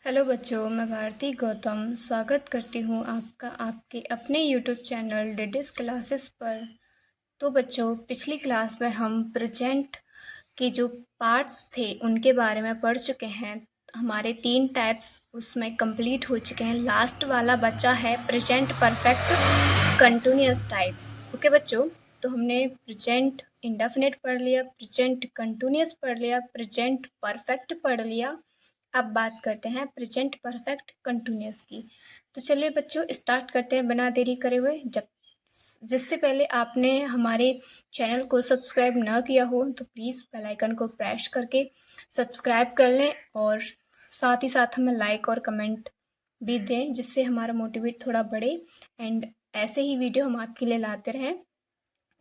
Hello बच्चों, मैं भारती गौतम स्वागत करती हूँ आपका आपके अपने यूट्यूब चैनल डिडिस क्लासेस पर। तो बच्चों, पिछली क्लास में हम प्रेजेंट के जो पार्ट्स थे उनके बारे में पढ़ चुके हैं। हमारे 3 टाइप्स उसमें कंप्लीट हो चुके हैं। लास्ट वाला बचा है present perfect continuous type. Okay बच्चों, तो हमने प्रेजेंट इंडेफिनिट पढ़ लिया, प्रेजेंट कंटिन्यूअस पढ़ लिया, प्रेजेंट परफेक्ट पढ़ लिया। अब बात करते हैं प्रेजेंट परफेक्ट कंटिन्यूअस की। तो चलिए बच्चों, स्टार्ट करते हैं बिना देरी करे हुए। जिससे पहले आपने हमारे चैनल को सब्सक्राइब ना किया हो तो प्लीज़ बेल आइकन को प्रेस करके सब्सक्राइब कर लें और साथ ही साथ हमें लाइक और कमेंट भी दें, जिससे हमारा मोटिवेट थोड़ा बढ़े एंड ऐसे ही वीडियो हम आपके लिए लाते रहें।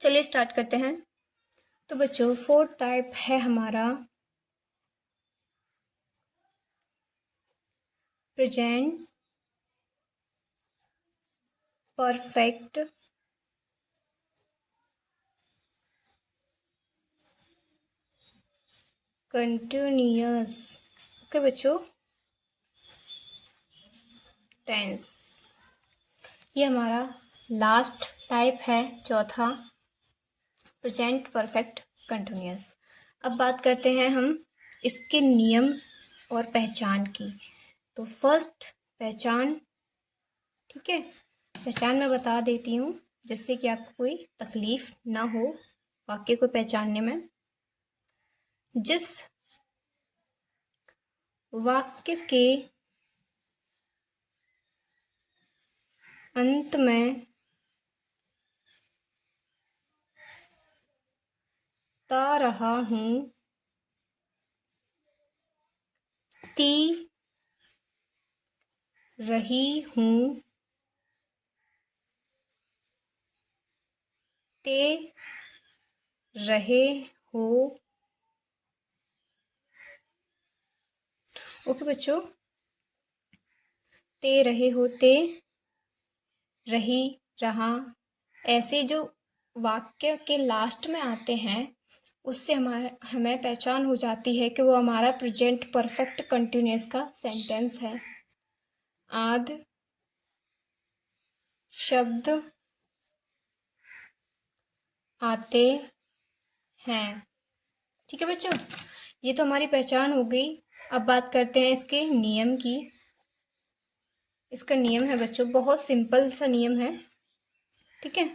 चलिए स्टार्ट करते हैं। तो बच्चों, 4th टाइप है हमारा प्रेजेंट परफेक्ट कंटिन्यूअस। ओके बच्चों, टेंस ये हमारा लास्ट टाइप है, चौथा प्रेजेंट परफेक्ट कंटिन्यूअस। अब बात करते हैं हम इसके नियम और पहचान की। तो फर्स्ट पहचान, ठीक है, पहचान मैं बता देती हूँ जिससे कि आपको कोई तकलीफ ना हो वाक्य को पहचानने में। जिस वाक्य के अंत में ता रहा हूँ, ती रही हूँ, ते रहे हो। ओके बच्चों, ते रहे हो, ते रही, रहा, ऐसे जो वाक्य के लास्ट में आते हैं उससे हमें पहचान हो जाती है कि वो हमारा प्रेजेंट परफेक्ट कंटिन्यूअस का सेंटेंस है। आद शब्द आते हैं। ठीक है बच्चों, ये तो हमारी पहचान हो गई। अब बात करते हैं इसके नियम की। इसका नियम है बच्चों, बहुत सिंपल सा नियम है, ठीक है।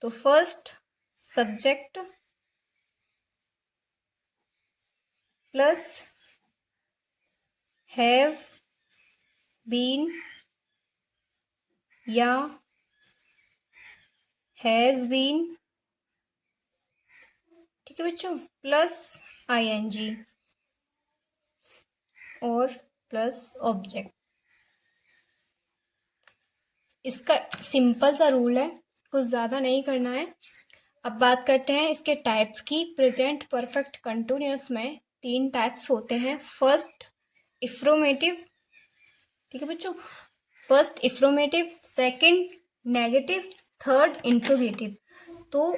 तो first subject plus have been or has been, ठीक है बच्चों, प्लस आईएनजी और प्लस ऑब्जेक्ट। इसका सिंपल सा रूल है, कुछ ज़्यादा नहीं करना है। अब बात करते हैं इसके टाइप्स की। प्रेजेंट परफेक्ट कंटिन्यूअस में 3 टाइप्स होते हैं। फर्स्ट इफ्रोमेटिव, ठीक है बच्चों, first affirmative, second negative, third interrogative. तो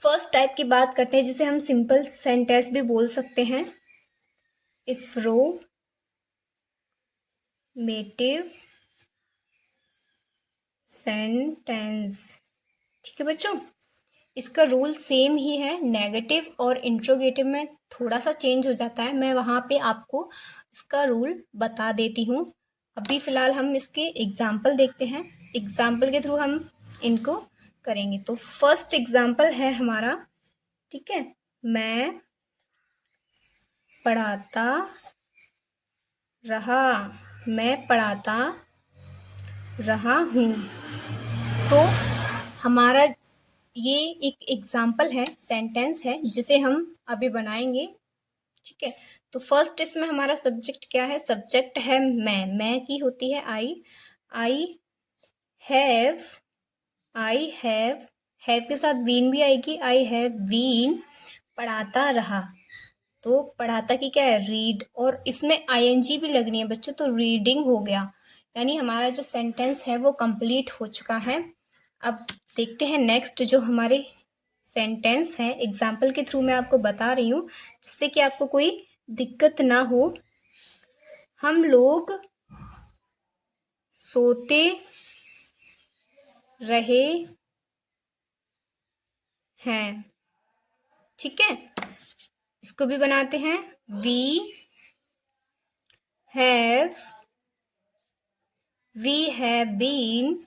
फर्स्ट टाइप की बात करते हैं जिसे हम सिंपल सेंटेंस भी बोल सकते हैं, इफ्रोमेटिव सेंटेंस। ठीक है बच्चों, इसका रूल सेम ही है। नेगेटिव और इंट्रोगेटिव में थोड़ा सा चेंज हो जाता है, मैं वहाँ पे आपको इसका रूल बता देती हूँ। अभी फ़िलहाल हम इसके एग्जाम्पल देखते हैं, एग्जाम्पल के थ्रू हम इनको करेंगे। तो फर्स्ट एग्जाम्पल है हमारा, ठीक है, मैं पढ़ाता रहा, मैं पढ़ाता रहा हूँ। तो हमारा ये एक एग्जाम्पल है, सेंटेंस है जिसे हम अभी बनाएंगे, ठीक है। तो फर्स्ट इसमें हमारा सब्जेक्ट क्या है? सब्जेक्ट है मैं की होती है आई। हैव आई हैव के साथ बीन भी आएगी, आई हैव बीन पढ़ाता रहा। तो पढ़ाता की क्या है? रीड, और इसमें आईएनजी भी लगनी है बच्चों, तो रीडिंग हो गया। यानी हमारा जो सेंटेंस है वो कंप्लीट हो चुका है। अब देखते हैं नेक्स्ट जो हमारे सेंटेंस है, एग्जाम्पल के थ्रू मैं आपको बता रही हूँ जिससे कि आपको कोई दिक्कत ना हो। हम लोग सोते रहे हैं। ठीक है, इसको भी बनाते हैं। वी हैव बीन,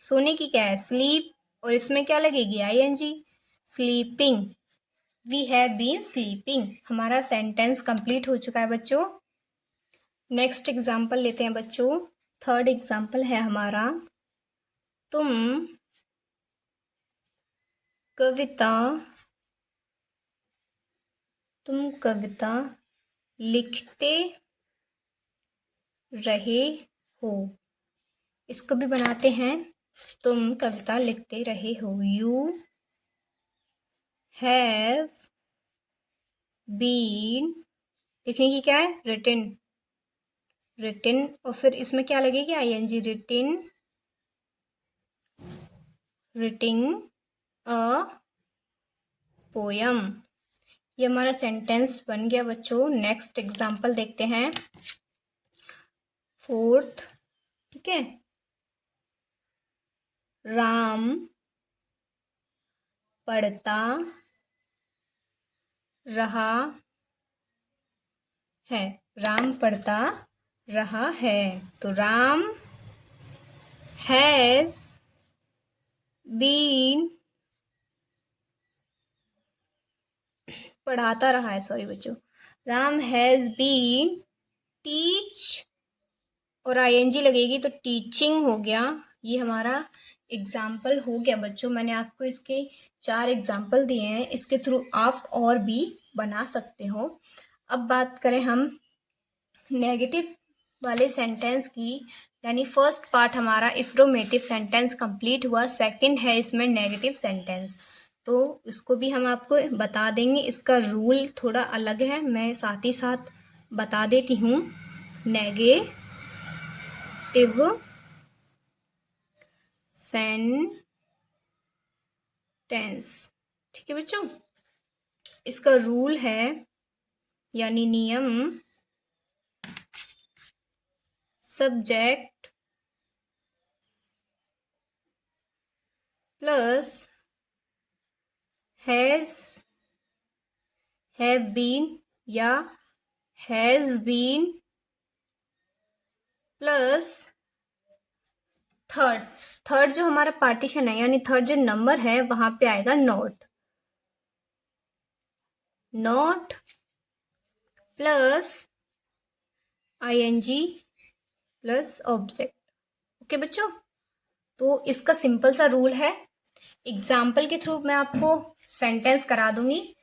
सोने की क्या है, स्लीप, और इसमें क्या लगेगी, ING, sleeping. We have been sleeping. हमारा सेंटेंस कंप्लीट हो चुका है बच्चों। नेक्स्ट एग्जाम्पल लेते हैं बच्चों। थर्ड एग्जाम्पल है हमारा, तुम कविता लिखते रहे हो। इसको भी बनाते हैं। तुम कविता लिखते रहे हो। यू हैव बीन, लिखने की क्या है, रिटन, और फिर इसमें क्या लगेगी, आईएनजी, रिटिंग अ पोयम। ये हमारा सेंटेंस बन गया बच्चों। नेक्स्ट एग्जाम्पल देखते हैं, फोर्थ। ठीक है, राम पढ़ता रहा है। राम पढ़ता रहा है, तो राम हैज बीन, पढ़ाता रहा है, सॉरी बच्चों, राम हैज बीन टीच, और आईएनजी लगेगी तो टीचिंग हो गया। ये हमारा एग्जाम्पल हो गया बच्चों। मैंने आपको इसके 4 एग्जाम्पल दिए हैं, इसके थ्रू आप और भी बना सकते हो। अब बात करें हम नेगेटिव वाले सेंटेंस की, यानी फर्स्ट पार्ट हमारा इफ्रोमेटिव सेंटेंस कंप्लीट हुआ। सेकंड है इसमें नेगेटिव सेंटेंस, तो इसको भी हम आपको बता देंगे। इसका रूल थोड़ा अलग है, मैं साथ ही साथ बता देती हूँ। नेगेटिव सेंटेंस, ठीक है बच्चों, इसका रूल है यानी नियम, subject plus has, have been or has been plus third जो हमारा पार्टीशन है, यानी थर्ड जो नंबर है वहां पे आएगा not plus ING plus object. Okay बच्चों, तो इसका सिंपल सा रूल है। एग्जाम्पल के थ्रू मैं आपको सेंटेंस करा दूंगी,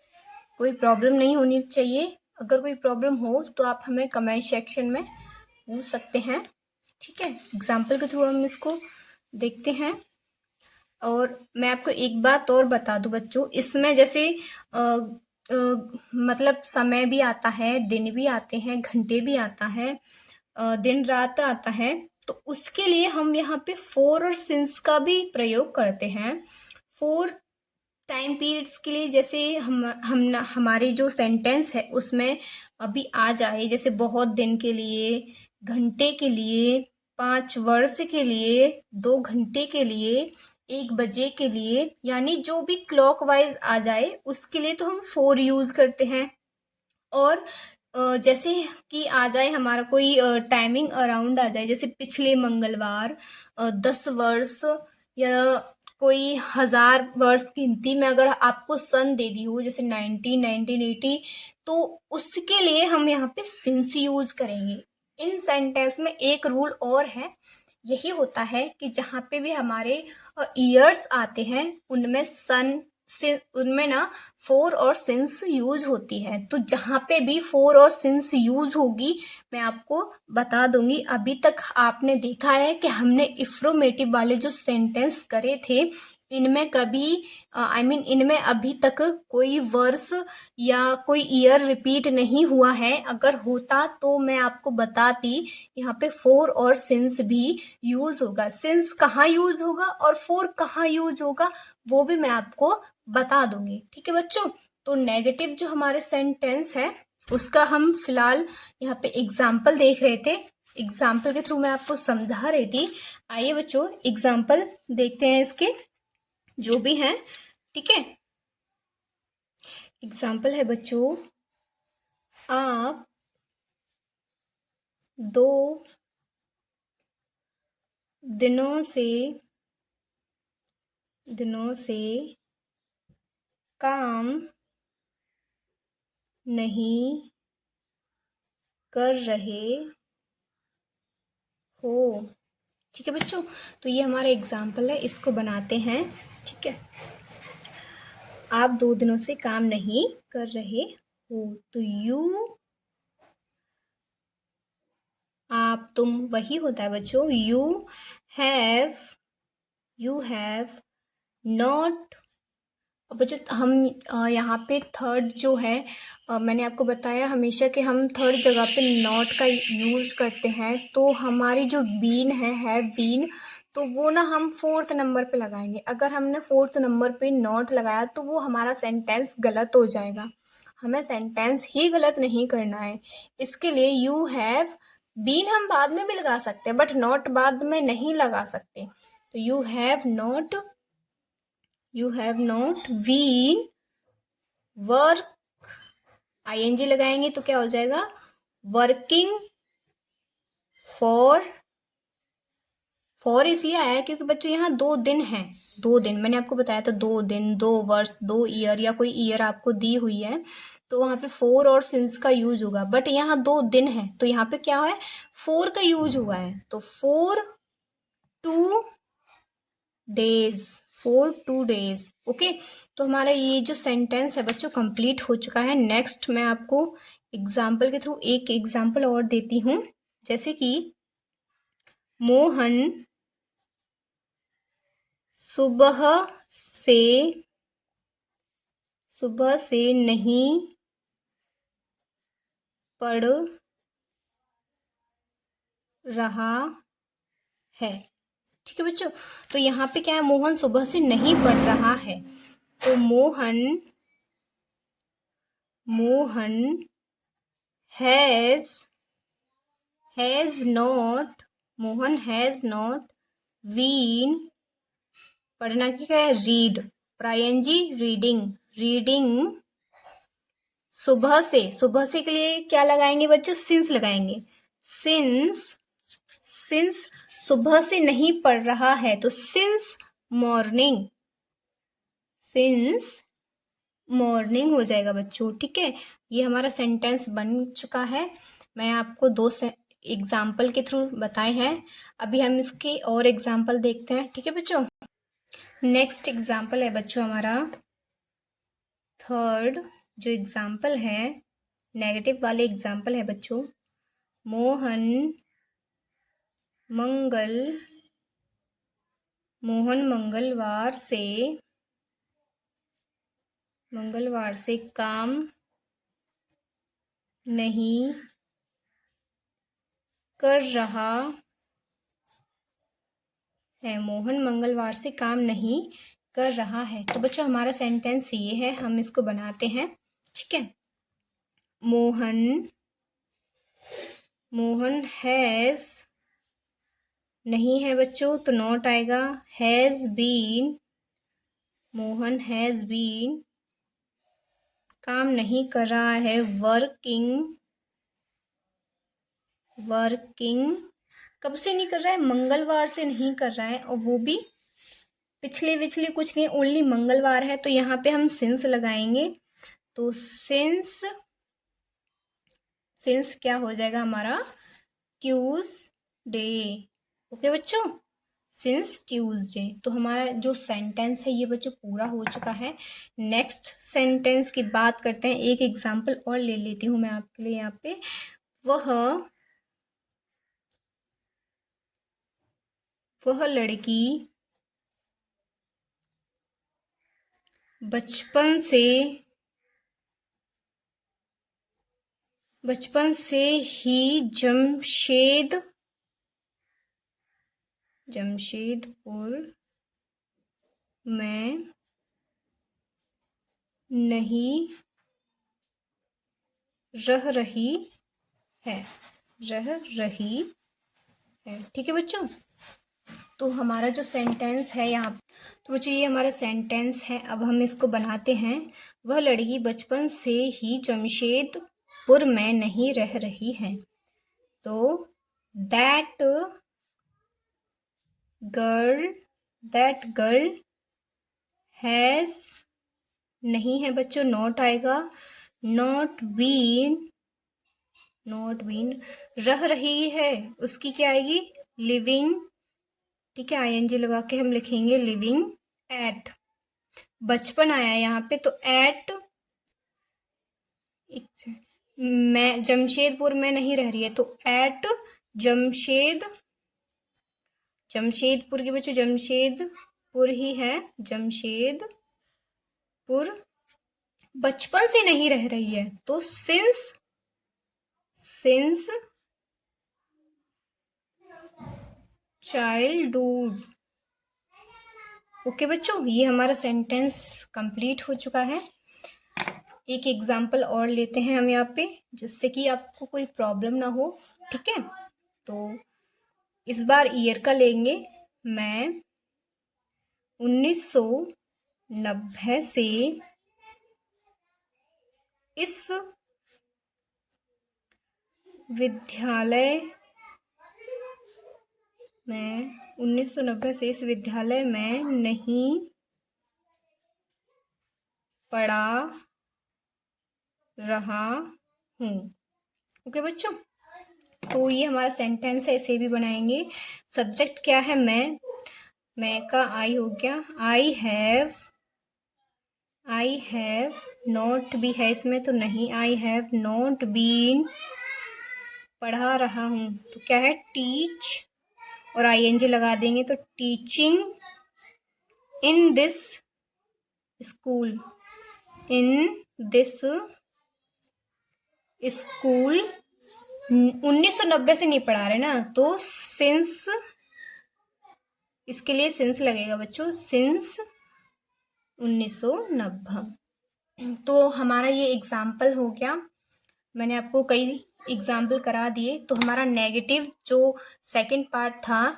कोई प्रॉब्लम नहीं होनी चाहिए। अगर कोई प्रॉब्लम हो तो आप हमें कमेंट सेक्शन में पूछ सकते हैं। ठीक है, एग्जाम्पल के थ्रू हम इसको देखते हैं। और मैं आपको एक बात और बता दूं बच्चों, इसमें जैसे मतलब समय भी आता है, दिन भी आते हैं, घंटे भी आता है, दिन रात आता है, तो उसके लिए हम यहाँ पे फोर और सिंस का भी प्रयोग करते हैं। फोर टाइम पीरियड्स के लिए, जैसे हमारे जो सेंटेंस है उसमें अभी आ जाए, जैसे बहुत दिन के लिए, घंटे के लिए, 5 वर्ष के लिए, 2 घंटे के लिए, 1 बजे के लिए, यानी जो भी क्लॉक वाइज आ जाए उसके लिए तो हम फोर यूज करते हैं। और जैसे कि आ जाए हमारा कोई टाइमिंग अराउंड आ जाए, जैसे पिछले मंगलवार, 10 वर्ष या कोई 1000 वर्ष गिनती में अगर आपको सन दे दी हो, जैसे 1980, तो उसके लिए हम यहाँ पे सिंस यूज करेंगे। इन सेंटेंस में एक रूल और है, यही होता है कि जहाँ पे भी हमारे ईयर्स आते हैं उनमें सन से, उनमें ना फोर और सिंस यूज होती है। तो जहाँ पे भी फोर और सिंस यूज होगी मैं आपको बता दूंगी। अभी तक आपने देखा है कि हमने इफ्रोमेटिव वाले जो सेंटेंस करे थे, इनमें कभी इनमें अभी तक कोई वर्ष या कोई ईयर रिपीट नहीं हुआ है। अगर होता तो मैं आपको बताती, यहाँ पे फोर और सिंस भी यूज होगा। सिंस कहाँ यूज होगा और फोर कहाँ यूज होगा वो भी मैं आपको बता दूंगी। ठीक है बच्चों, तो नेगेटिव जो हमारे सेंटेंस है उसका हम फिलहाल यहाँ पे एग्जाम्पल देख रहे थे। एग्जाम्पल के थ्रू मैं आपको समझा रही थी। आइए बच्चों एग्जाम्पल देखते हैं इसके जो भी हैं, ठीक है। एग्जाम्पल है बच्चों, आप 2 दिनों से काम नहीं कर रहे हो, ठीक है बच्चों। तो ये हमारा एग्जाम्पल है, इसको बनाते हैं, ठीक है। आप 2 दिनों से काम नहीं कर रहे हो, तो यू, आप, तुम वही होता है बच्चों। Have you have not. अब बच्चों हम यहाँ पे थर्ड जो है, मैंने आपको बताया हमेशा कि हम थर्ड जगह पे नॉट का यूज करते हैं। तो हमारी जो बीन है बीन, तो वो ना हम फोर्थ नंबर पे लगाएंगे। अगर हमने फोर्थ नंबर पे नॉट लगाया तो वो हमारा सेंटेंस गलत हो जाएगा। हमें सेंटेंस ही गलत नहीं करना है। इसके लिए यू हैव बीन हम बाद में भी लगा सकते हैं, बट नॉट बाद में नहीं लगा सकते। तो you have not been work, ING लगाएंगे तो क्या हो जाएगा, वर्किंग फॉर इसलिए आया क्योंकि बच्चों यहाँ 2 दिन हैं। 2 दिन मैंने आपको बताया था, 2 दिन, 2 वर्ष, 2 ईयर, या कोई ईयर आपको दी हुई है तो वहां पे फोर और सिंस का यूज होगा। बट यहाँ 2 दिन है तो यहाँ पे क्या है, फोर का यूज हुआ है। तो 4 2 डेज, 4 2 डेज, ओके। तो हमारा ये जो सेंटेंस है बच्चों कंप्लीट हो चुका है। नेक्स्ट मैं आपको एग्जाम्पल के थ्रू एक एग्जाम्पल और देती हूँ, जैसे कि मोहन सुबह से नहीं पढ़ रहा है, ठीक है बच्चों। तो यहाँ पे क्या है, मोहन सुबह से नहीं पढ़ रहा है। तो Mohan has not Mohan has not been, पढ़ना की क्या है, रीड, प्रायंजी रीडिंग सुबह से के लिए क्या लगाएंगे बच्चों, सिंस लगाएंगे। सिंस सुबह से नहीं पढ़ रहा है तो सिंस मॉर्निंग हो जाएगा बच्चों, ठीक है। ये हमारा सेंटेंस बन चुका है। मैं आपको 2 एग्जाम्पल के थ्रू बताए हैं। अभी हम इसके और एग्जाम्पल देखते हैं, ठीक है बच्चों। नेक्स्ट एग्जाम्पल है बच्चों हमारा थर्ड जो एग्जाम्पल है, नेगेटिव वाले एग्जाम्पल है बच्चों। मोहन मंगलवार से काम नहीं कर रहा है। मोहन मंगलवार से काम नहीं कर रहा है। तो बच्चों हमारा सेंटेंस ये है, हम इसको बनाते हैं, ठीक है। मोहन हैज नहीं है बच्चों तो नॉट आएगा। मोहन हैज बीन काम नहीं कर रहा है, वर्किंग कब से नहीं कर रहा है, मंगलवार से नहीं कर रहा है, और वो भी पिछले कुछ नहीं, ओनली मंगलवार है। तो यहाँ पे हम सिंस लगाएंगे। तो सिंस क्या हो जाएगा हमारा, ट्यूसडे, ओके बच्चों, सिंस ट्यूसडे। तो हमारा जो सेंटेंस है ये बच्चों पूरा हो चुका है। नेक्स्ट सेंटेंस की बात करते हैं। एक एग्जांपल और ले लेती हूँ मैं आपके लिए यहाँ पे। वह लड़की बचपन से ही जमशेदपुर में नहीं रह रही है, रह रही है। ठीक है बच्चों, तो हमारा जो सेंटेंस है यहाँ, तो बच्चों ये हमारा सेंटेंस है। अब हम इसको बनाते हैं। वह लड़की बचपन से ही जमशेदपुर में नहीं रह रही है। तो दैट गर्ल हैज़, नहीं है बच्चों, नॉट आएगा, नॉट बीन रह रही है, उसकी क्या आएगी, लिविंग। ठीक है, आईएनजी लगा के हम लिखेंगे लिविंग एट। बचपन आया यहाँ पे, तो एट, मैं जमशेदपुर में नहीं रह रही है, तो एट जमशेदपुर के बच्चों, जमशेदपुर ही है, जमशेदपुर बचपन से नहीं रह रही है, तो सिंस चाइल्डहुड। ओके बच्चों, ये हमारा सेंटेंस कंप्लीट हो चुका है। एक एग्जाम्पल और लेते हैं हम यहाँ पे, जिससे कि आपको कोई प्रॉब्लम ना हो। ठीक है, तो इस बार ईयर का लेंगे। मैं 1990 से इस विद्यालय में 1990 से इस विद्यालय में नहीं पढ़ा रहा हूँ। ओके बच्चों, तो ये हमारा सेंटेंस है, इसे भी बनाएंगे। सब्जेक्ट क्या है, मैं का आई हो गया। आई हैव नॉट भी है इसमें, तो नहीं, आई हैव नॉट बीन, पढ़ा रहा हूँ, तो क्या है, टीच, और आईएनजी लगा देंगे, तो teaching in this school, in this school. 1990 से नहीं पढ़ा रहे ना, तो सिंस, इसके लिए सिंस लगेगा बच्चों, सिंस 1990। तो हमारा ये एग्जाम्पल हो गया। मैंने आपको कई एग्जाम्पल करा दिए। तो हमारा नेगेटिव जो सेकंड पार्ट था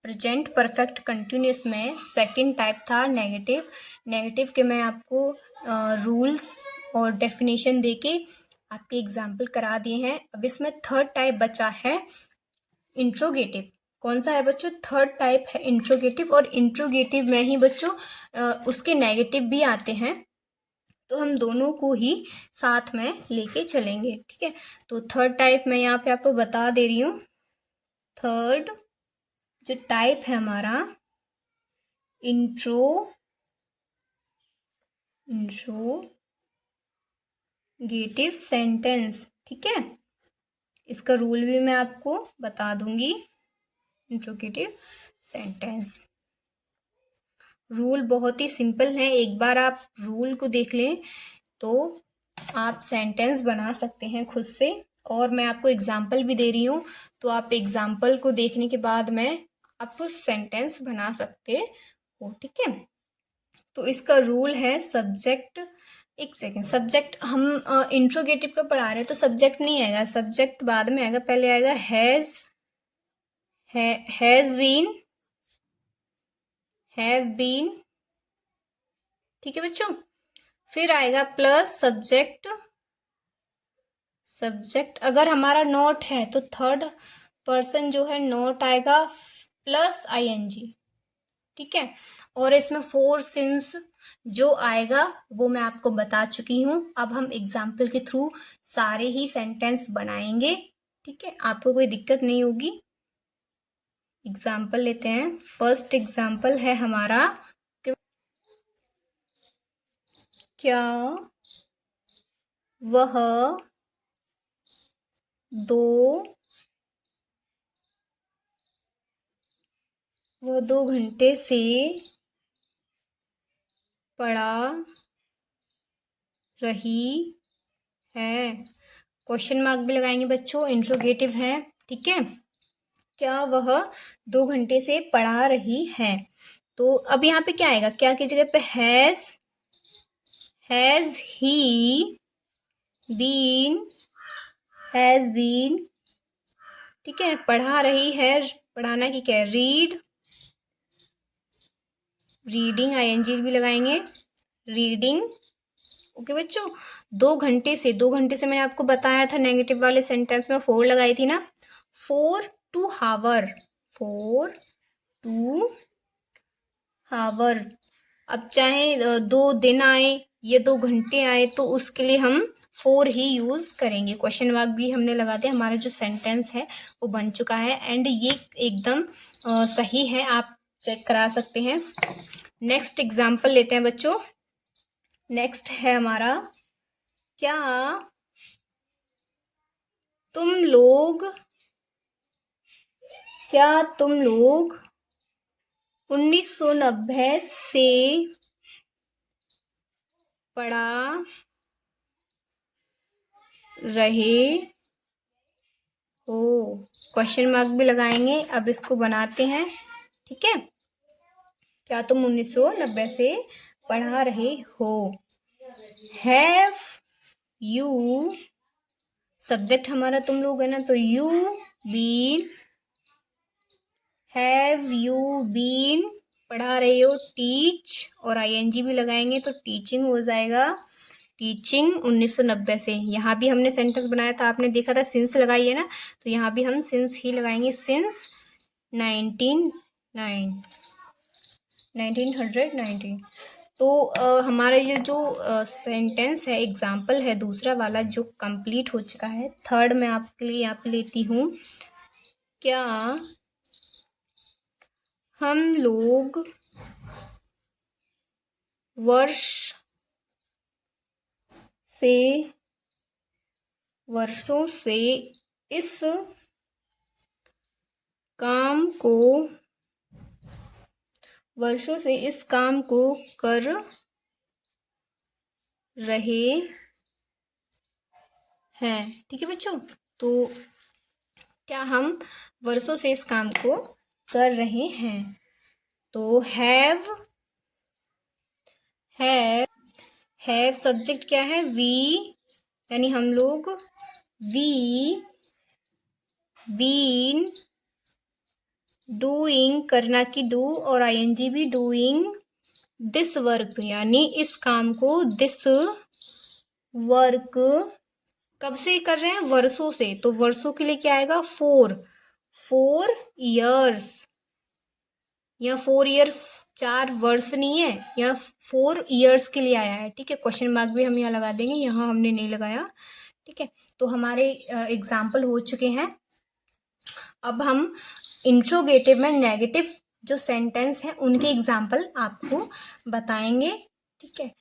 प्रेजेंट परफेक्ट कंटिन्यूस में, सेकंड टाइप था नेगेटिव के मैं आपको रूल्स और डेफिनेशन देके आपके एग्जाम्पल करा दिए हैं। अब इसमें थर्ड टाइप बचा है इंट्रोगेटिव। कौन सा है बच्चों, थर्ड टाइप है इंट्रोगेटिव, और इंट्रोगेटिव में ही बच्चों उसके नेगेटिव भी आते हैं, तो हम दोनों को ही साथ में लेके चलेंगे। ठीक है, तो थर्ड टाइप मैं यहाँ पे आपको बता दे रही हूँ। थर्ड जो टाइप है हमारा इंट्रोगेटिव सेंटेंस। ठीक है, इसका रूल भी मैं आपको बता दूंगी। इंट्रोगेटिव सेंटेंस रूल बहुत ही सिंपल है, एक बार आप रूल को देख लें तो आप सेंटेंस बना सकते हैं खुद से। और मैं आपको एग्जाम्पल भी दे रही हूँ, तो आप एग्जाम्पल को देखने के बाद में आप सेंटेंस बना सकते हो। ठीक है, तो इसका रूल है सब्जेक्ट, एक सेकेंड, सब्जेक्ट हम इंट्रोगेटिव का पढ़ा रहे हैं, तो सब्जेक्ट नहीं आएगा, सब्जेक्ट बाद में आएगा, पहले आएगा हैज बीन, हैव बीन। ठीक है बच्चों, फिर आएगा प्लस सब्जेक्ट अगर हमारा नॉट है तो थर्ड पर्सन जो है नॉट आएगा प्लस आईएनजी। ठीक है, और इसमें फोर सिंस जो आएगा वो मैं आपको बता चुकी हूँ। अब हम एग्जाम्पल के थ्रू सारे ही सेंटेंस बनाएंगे। ठीक है, आपको कोई दिक्कत नहीं होगी। एग्जाम्पल लेते हैं। फर्स्ट एग्जाम्पल है हमारा, क्या वह दो घंटे से पढ़ा रही है। क्वेश्चन मार्क भी लगाएंगे बच्चों, इंट्रोगेटिव है। ठीक है, क्या वह 2 घंटे से पढ़ा रही है। तो अब यहाँ पे क्या आएगा, क्या की जगह पे has he been, has been, ठीक है। पढ़ा रही है, पढ़ाना की क्या है, रीड, रीडिंग, आईएनजी भी लगाएंगे, रीडिंग। ओके बच्चों, 2 घंटे से मैंने आपको बताया था, नेगेटिव वाले सेंटेंस में 4 लगाई थी ना, 4 टू हावर, 4 टू हावर। अब चाहे 2 दिन आए या 2 घंटे आए तो उसके लिए हम 4 ही यूज करेंगे। क्वेश्चन मार्क भी हमने लगा दिया, हमारा जो सेंटेंस है वो बन चुका है एंड ये एकदम सही है, आप चेक करा सकते हैं। नेक्स्ट एग्जाम्पल लेते हैं बच्चों। नेक्स्ट है हमारा, क्या तुम लोग, क्या तुम लोग 1990 से पढ़ा रहे हो, क्वेश्चन मार्क भी लगाएंगे। अब इसको बनाते हैं, ठीक है। क्या तुम 1990 से पढ़ा रहे हो, हैव यू, सब्जेक्ट हमारा तुम लोग है ना, तो you been, have you been, पढ़ा रहे हो, टीच, और आईएनजी भी लगाएंगे तो टीचिंग हो जाएगा, टीचिंग 1990 से। यहाँ भी हमने सेंटेंस बनाया था, आपने देखा था सिंस लगाई है ना, तो यहाँ भी हम सिंस ही लगाएंगे, सिंस 1990। तो हमारा ये जो सेंटेंस है, एग्जाम्पल है दूसरा वाला जो कंप्लीट हो चुका है। थर्ड मैं आपके लिए यहाँ पे लेती हूँ, क्या हम लोग वर्षों से इस काम को कर रहे हैं, ठीक है बच्चों। तो क्या हम वर्षों से इस काम को कर रहे हैं, तो हैव सब्जेक्ट क्या है, वी, यानी हम लोग, वी बीन डूइंग, करना की डू, और आईएनजी भी डूइंग दिस वर्क, यानी इस काम को, दिस वर्क कब से कर रहे हैं, वर्षों से। तो वर्षों के लिए क्या आएगा, 4 ईयर्स, या 4 ईयर 4 वर्ष नहीं है, या 4 ईयर्स के लिए आया है, ठीक है। क्वेश्चन मार्क भी हम यहाँ लगा देंगे, यहाँ हमने नहीं लगाया, ठीक है। तो हमारे एग्जाम्पल हो चुके हैं। अब हम इंट्रोगेटिव में नेगेटिव जो सेंटेंस है उनके एग्जाम्पल आपको बताएंगे, ठीक है।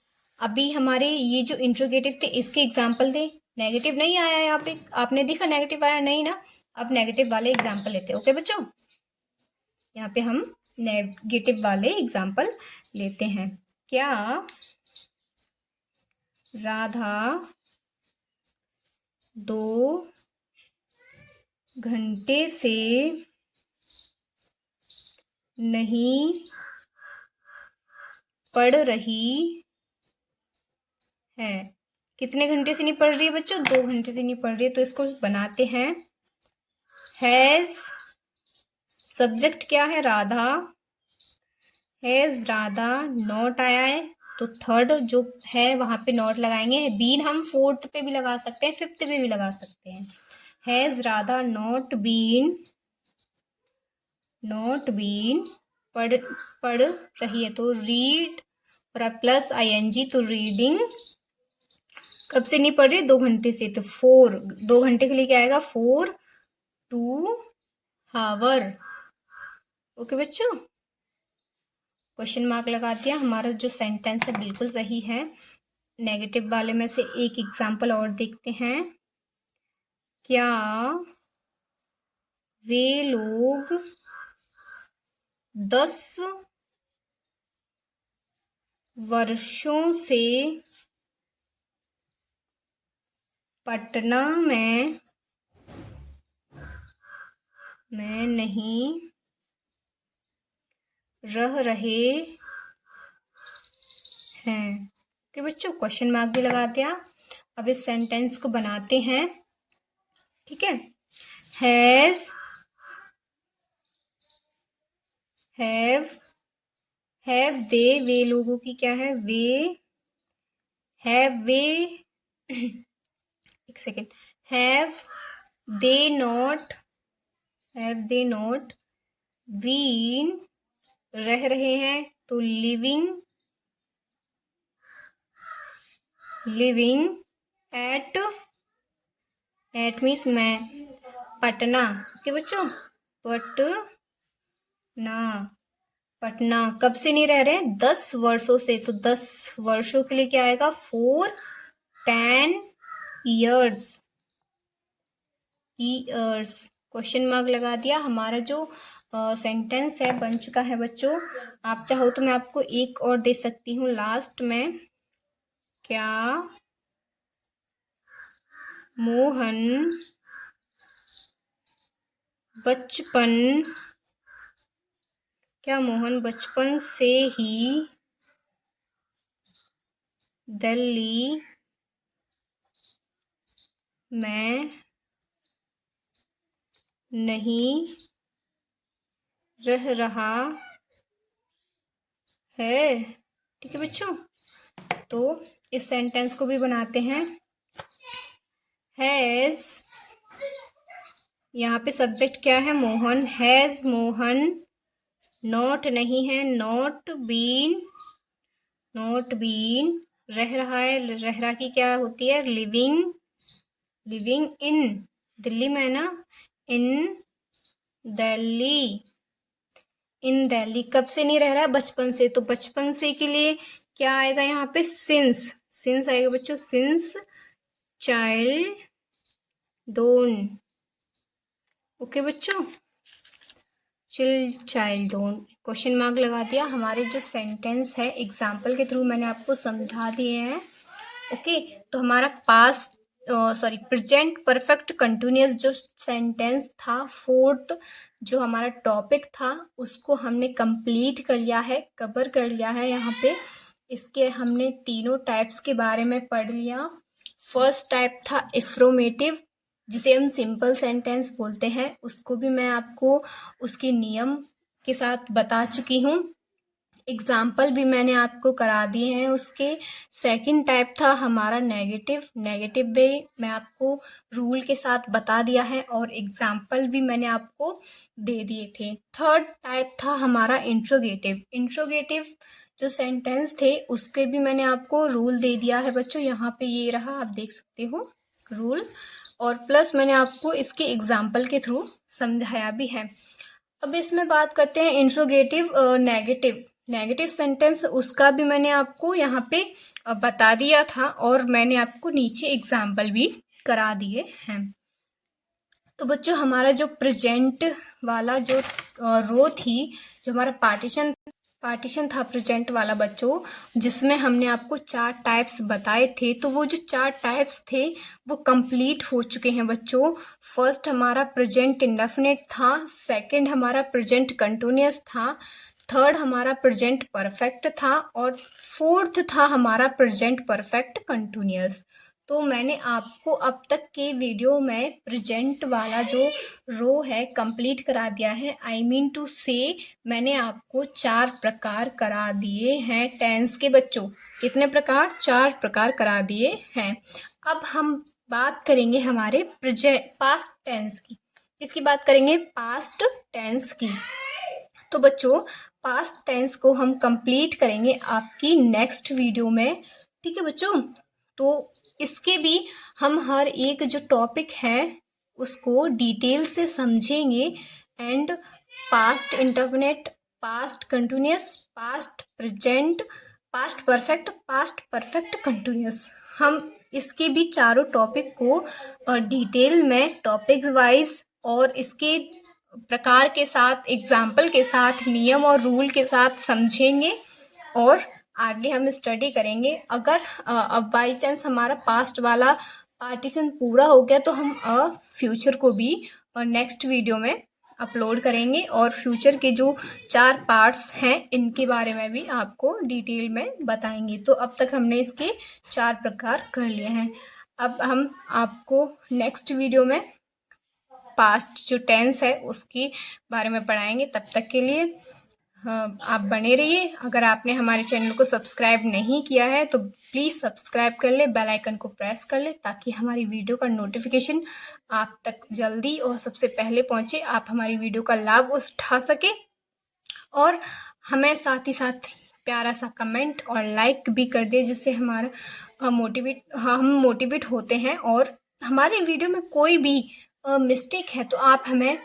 अभी हमारे ये जो इंट्रोगेटिव थे इसके एग्जाम्पल थे, नेगेटिव नहीं आया यहाँ पे, आपने देखा नेगेटिव आया नहीं ना। अब नेगेटिव वाले एग्जाम्पल लेते हैं, ओके बच्चों। यहाँ पे हम नेगेटिव वाले एग्जाम्पल लेते हैं। क्या राधा 2 घंटे से नहीं पढ़ रही है, कितने घंटे से नहीं पढ़ रही है बच्चों, 2 घंटे से नहीं पढ़ रही है। तो इसको बनाते हैं, हैज, सब्जेक्ट क्या है, राधा, हैज राधा, नॉट आया है तो थर्ड जो है वहां पे नॉट लगाएंगे। बीन हम फोर्थ पे भी लगा सकते हैं, फिफ्थ पे भी लगा सकते हैं। हैज राधा नॉट बीन पढ़ रही है, तो रीड, और प्लस आईएनजी, तो रीडिंग कब से नहीं पढ़ रही, 2 घंटे से, तो 2 घंटे के लिए क्या आएगा, 4 टू हावर, ओके बच्चों। क्वेश्चन मार्क लगा दिया, हमारा जो सेंटेंस है बिल्कुल सही है। नेगेटिव वाले में से एक एग्जाम्पल और देखते हैं, क्या वे लोग 10 वर्षों से पटना में नहीं रह रहे हैं, कि बच्चों क्वेश्चन मार्क भी लगा दिया। अब इस सेंटेंस को बनाते हैं, ठीक है। हैव दे, वे लोगों की क्या है, वे हैव वे एक second, have they not been, रह रहे हैं तो लिविंग एट मीन्स मैं, पटना, ओके बच्चों, पटना कब से नहीं रह रहे हैं, 10 वर्षों से। तो 10 वर्षों के लिए क्या आएगा, 10 years, क्वेश्चन मार्क लगा दिया। हमारा जो सेंटेंस है बन चुका है बच्चों। आप चाहो तो मैं आपको एक और दे सकती हूँ लास्ट में। क्या मोहन बचपन से ही दिल्ली में नहीं रह रहा है, ठीक है बच्चों। तो इस सेंटेंस को भी बनाते हैं। हैज, यहाँ पे सब्जेक्ट क्या है, मोहन। हैज मोहन, नॉट नहीं है, नॉट बीन, रह रहा है, रह रहा की क्या होती है, लिविंग इन, दिल्ली में है ना, इन दिल्ली कब से नहीं रह रहा है, बचपन से। तो बचपन से के लिए क्या आएगा यहाँ पे, सिंस आएगा बच्चों, सिंस चाइल्डहुड, ओके बच्चों, चाइल्डहुड, क्वेश्चन मार्क लगा दिया। हमारे जो सेंटेंस है एग्जाम्पल के थ्रू मैंने आपको समझा दिए हैं, ओके। तो हमारा प्रेजेंट परफेक्ट कंटिन्यूअस जो सेंटेंस था, 4th जो हमारा टॉपिक था, उसको हमने कंप्लीट कर लिया है, कवर कर लिया है। यहाँ पे इसके हमने तीनों टाइप्स के बारे में पढ़ लिया। फर्स्ट टाइप था एफ्रोमेटिव, जिसे हम सिंपल सेंटेंस बोलते हैं, उसको भी मैं आपको उसके नियम के साथ बता चुकी हूँ, एग्जाम्पल भी मैंने आपको करा दिए हैं उसके। सेकंड टाइप था हमारा नेगेटिव वे, मैं आपको रूल के साथ बता दिया है और एग्जाम्पल भी मैंने आपको दे दिए थे। थर्ड टाइप था हमारा इंट्रोगेटिव जो सेंटेंस थे उसके भी मैंने आपको रूल दे दिया है बच्चों, यहाँ पे ये रहा, आप देख सकते हो रूल, और प्लस मैंने आपको इसके एग्जाम्पल के थ्रू समझाया भी है। अब इसमें बात करते हैं इंट्रोगेटिव नेगेटिव सेंटेंस, उसका भी मैंने आपको यहाँ पे बता दिया था और मैंने आपको नीचे एग्जाम्पल भी करा दिए हैं। तो बच्चों हमारा जो प्रेजेंट वाला जो रो थी, जो हमारा पार्टीशन था प्रेजेंट वाला बच्चों, जिसमें हमने आपको 4 टाइप्स बताए थे, तो वो जो 4 टाइप्स थे वो कंप्लीट हो चुके हैं बच्चों। फर्स्ट हमारा प्रेजेंट इंडेफिनिट था, सेकंड हमारा प्रेजेंट कंटिन्यूअस था, थर्ड हमारा प्रेजेंट परफेक्ट था और फोर्थ था हमारा प्रेजेंट परफेक्ट कंटिन्यूअस। तो मैंने आपको अब तक के वीडियो में प्रेजेंट वाला जो रो है कंप्लीट करा दिया है। आई मीन टू से मैंने आपको 4 प्रकार करा दिए हैं टेंस के बच्चों। कितने प्रकार? 4 प्रकार करा दिए हैं। अब हम बात करेंगे हमारे पास्ट टेंस की। किसकी बात करेंगे? पास्ट टेंस की। तो बच्चों पास्ट टेंस को हम कंप्लीट करेंगे आपकी नेक्स्ट वीडियो में, ठीक है बच्चों। तो इसके भी हम हर एक जो टॉपिक है उसको डिटेल से समझेंगे, and past indefinite, past continuous, past present, past perfect continuous, हम इसके भी चारों टॉपिक को डिटेल में टॉपिक वाइज और इसके प्रकार के साथ, एग्जाम्पल के साथ, नियम और रूल के साथ समझेंगे और आगे हम स्टडी करेंगे। अगर अब बाई चांस हमारा पास्ट वाला पार्टीशन पूरा हो गया तो हम फ्यूचर को भी नेक्स्ट वीडियो में अपलोड करेंगे और फ्यूचर के जो 4 पार्ट्स हैं इनके बारे में भी आपको डिटेल में बताएंगे। तो अब तक हमने इसके 4 प्रकार कर लिए हैं। अब हम आपको नेक्स्ट वीडियो में पास्ट जो टेंस है उसके बारे में पढ़ाएंगे। तब तक के लिए आप बने रहिए। अगर आपने हमारे चैनल को सब्सक्राइब नहीं किया है तो प्लीज़ सब्सक्राइब कर ले, बेल आइकन को प्रेस कर ले, ताकि हमारी वीडियो का नोटिफिकेशन आप तक जल्दी और सबसे पहले पहुंचे, आप हमारी वीडियो का लाभ उठा सके और हमें साथ ही साथ प्यारा सा कमेंट और लाइक भी कर दे, जिससे हमारा हम मोटिवेट होते हैं। और हमारे वीडियो में कोई भी मिस्टेक है तो आप हमें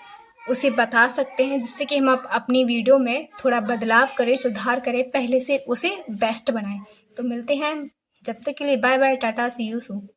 उसे बता सकते हैं, जिससे कि हम अपनी वीडियो में थोड़ा बदलाव करें, सुधार करें, पहले से उसे बेस्ट बनाएं। तो मिलते हैं, जब तक के लिए bye bye, tata, see you soon.